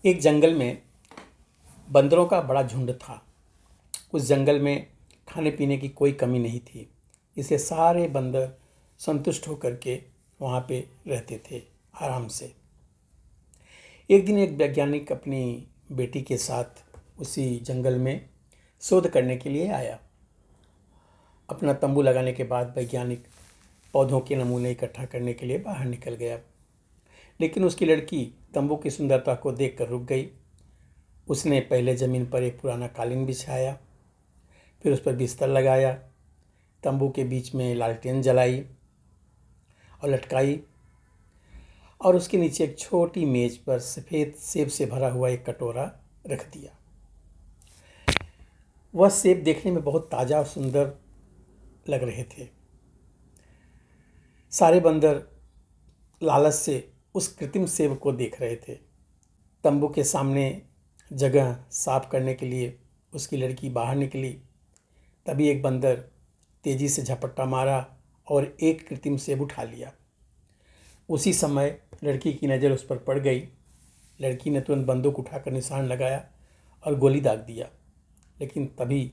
एक जंगल में बंदरों का बड़ा झुंड था। उस जंगल में खाने पीने की कोई कमी नहीं थी, इसलिए सारे बंदर संतुष्ट होकर के वहाँ पे रहते थे आराम से। एक दिन एक वैज्ञानिक अपनी बेटी के साथ उसी जंगल में शोध करने के लिए आया। अपना तंबू लगाने के बाद वैज्ञानिक पौधों के नमूने इकट्ठा करने के लिए बाहर निकल गया, लेकिन उसकी लड़की तंबू की सुंदरता को देखकर रुक गई। उसने पहले ज़मीन पर एक पुराना कालीन बिछाया, फिर उस पर बिस्तर लगाया, तंबू के बीच में लालटेन जलाई और लटकाई और उसके नीचे एक छोटी मेज पर सफ़ेद सेब से भरा हुआ एक कटोरा रख दिया। वह सेब देखने में बहुत ताज़ा और सुंदर लग रहे थे। सारे बंदर लालच से उस कृत्रिम सेब को देख रहे थे। तंबू के सामने जगह साफ करने के लिए उसकी लड़की बाहर निकली। तभी एक बंदर तेजी से झपट्टा मारा और एक कृत्रिम सेब उठा लिया। उसी समय लड़की की नज़र उस पर पड़ गई। लड़की ने तुरंत बंदूक उठाकर निशान लगाया और गोली दाग दिया, लेकिन तभी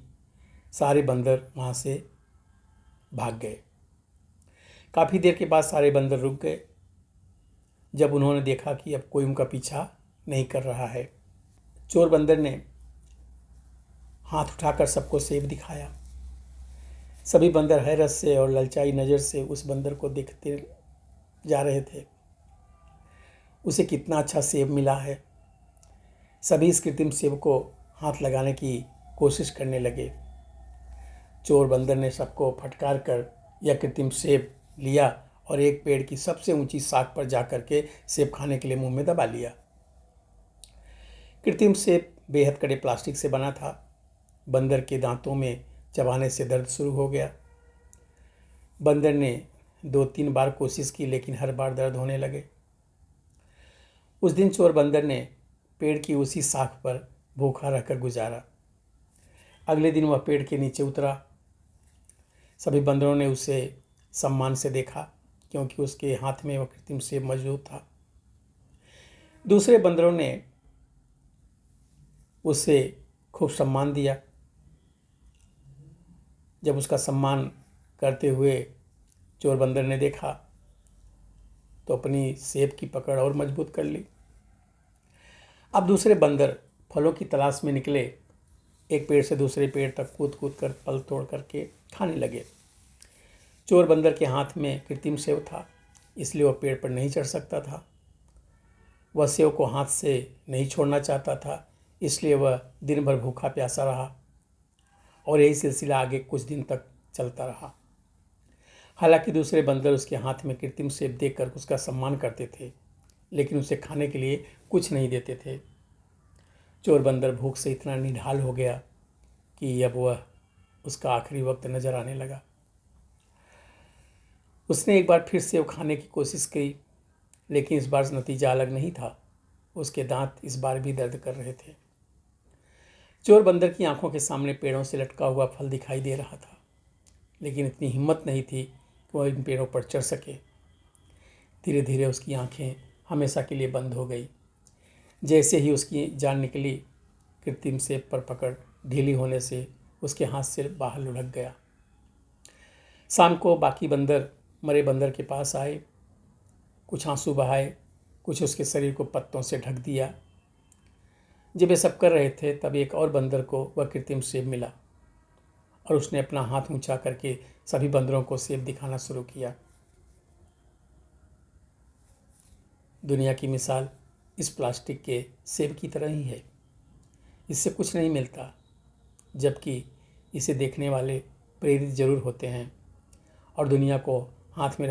सारे बंदर वहाँ से भाग गए। काफ़ी देर के बाद सारे बंदर रुक गए। जब उन्होंने देखा कि अब कोई उनका पीछा नहीं कर रहा है, चोर बंदर ने हाथ उठाकर सबको सेब दिखाया। सभी बंदर हैरत से और ललचाई नज़र से उस बंदर को देखते जा रहे थे। उसे कितना अच्छा सेब मिला है। सभी इस कृत्रिम सेब को हाथ लगाने की कोशिश करने लगे। चोर बंदर ने सबको फटकार कर यह कृत्रिम सेब लिया और एक पेड़ की सबसे ऊंची शाख पर जाकर के सेब खाने के लिए मुंह में दबा लिया। कृत्रिम सेब बेहद कड़े प्लास्टिक से बना था। बंदर के दांतों में चबाने से दर्द शुरू हो गया। बंदर ने 2-3 बार कोशिश की, लेकिन हर बार दर्द होने लगे। उस दिन चोर बंदर ने पेड़ की उसी शाख पर भूखा रहकर गुजारा। अगले दिन वह पेड़ के नीचे उतरा। सभी बंदरों ने उसे सम्मान से देखा, क्योंकि उसके हाथ में वह कृत्रिम सेब मौजूद था। दूसरे बंदरों ने उसे खूब सम्मान दिया। जब उसका सम्मान करते हुए चोर बंदर ने देखा तो अपनी सेब की पकड़ और मजबूत कर ली। अब दूसरे बंदर फलों की तलाश में निकले। एक पेड़ से दूसरे पेड़ तक कूद कूद कर फल तोड़ करके खाने लगे। चोर बंदर के हाथ में कृत्रिम सेब था, इसलिए वह पेड़ पर नहीं चढ़ सकता था। वह सेब को हाथ से नहीं छोड़ना चाहता था, इसलिए वह दिन भर भूखा प्यासा रहा और यही सिलसिला आगे कुछ दिन तक चलता रहा। हालांकि दूसरे बंदर उसके हाथ में कृत्रिम सेब देखकर उसका सम्मान करते थे, लेकिन उसे खाने के लिए कुछ नहीं देते थे। चोर बंदर भूख से इतना निढाल हो गया कि अब वह उसका आखिरी वक्त नजर आने लगा। उसने एक बार फिर सेब खाने की कोशिश की, लेकिन इस बार नतीजा अलग नहीं था। उसके दांत इस बार भी दर्द कर रहे थे। चोर बंदर की आंखों के सामने पेड़ों से लटका हुआ फल दिखाई दे रहा था, लेकिन इतनी हिम्मत नहीं थी कि वह इन पेड़ों पर चढ़ सके। धीरे धीरे उसकी आंखें हमेशा के लिए बंद हो गई। जैसे ही उसकी जान निकली, कृत्रिम सेब पर पकड़ ढीली होने से उसके हाथ से बाहर लुढ़क गया। शाम को बाकी बंदर मरे बंदर के पास आए। कुछ आंसू बहाए, कुछ उसके शरीर को पत्तों से ढक दिया। जब वे सब कर रहे थे, तब एक और बंदर को वह कृत्रिम सेब मिला और उसने अपना हाथ ऊंचा करके सभी बंदरों को सेब दिखाना शुरू किया। दुनिया की मिसाल इस प्लास्टिक के सेब की तरह ही है। इससे कुछ नहीं मिलता, जबकि इसे देखने वाले प्रेरित जरूर होते हैं और दुनिया को हाथ में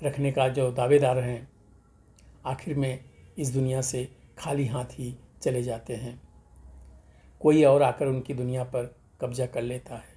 रखने का जो दावेदार हैं, आखिर में इस दुनिया से खाली हाथ ही चले जाते हैं। कोई और आकर उनकी दुनिया पर कब्जा कर लेता है।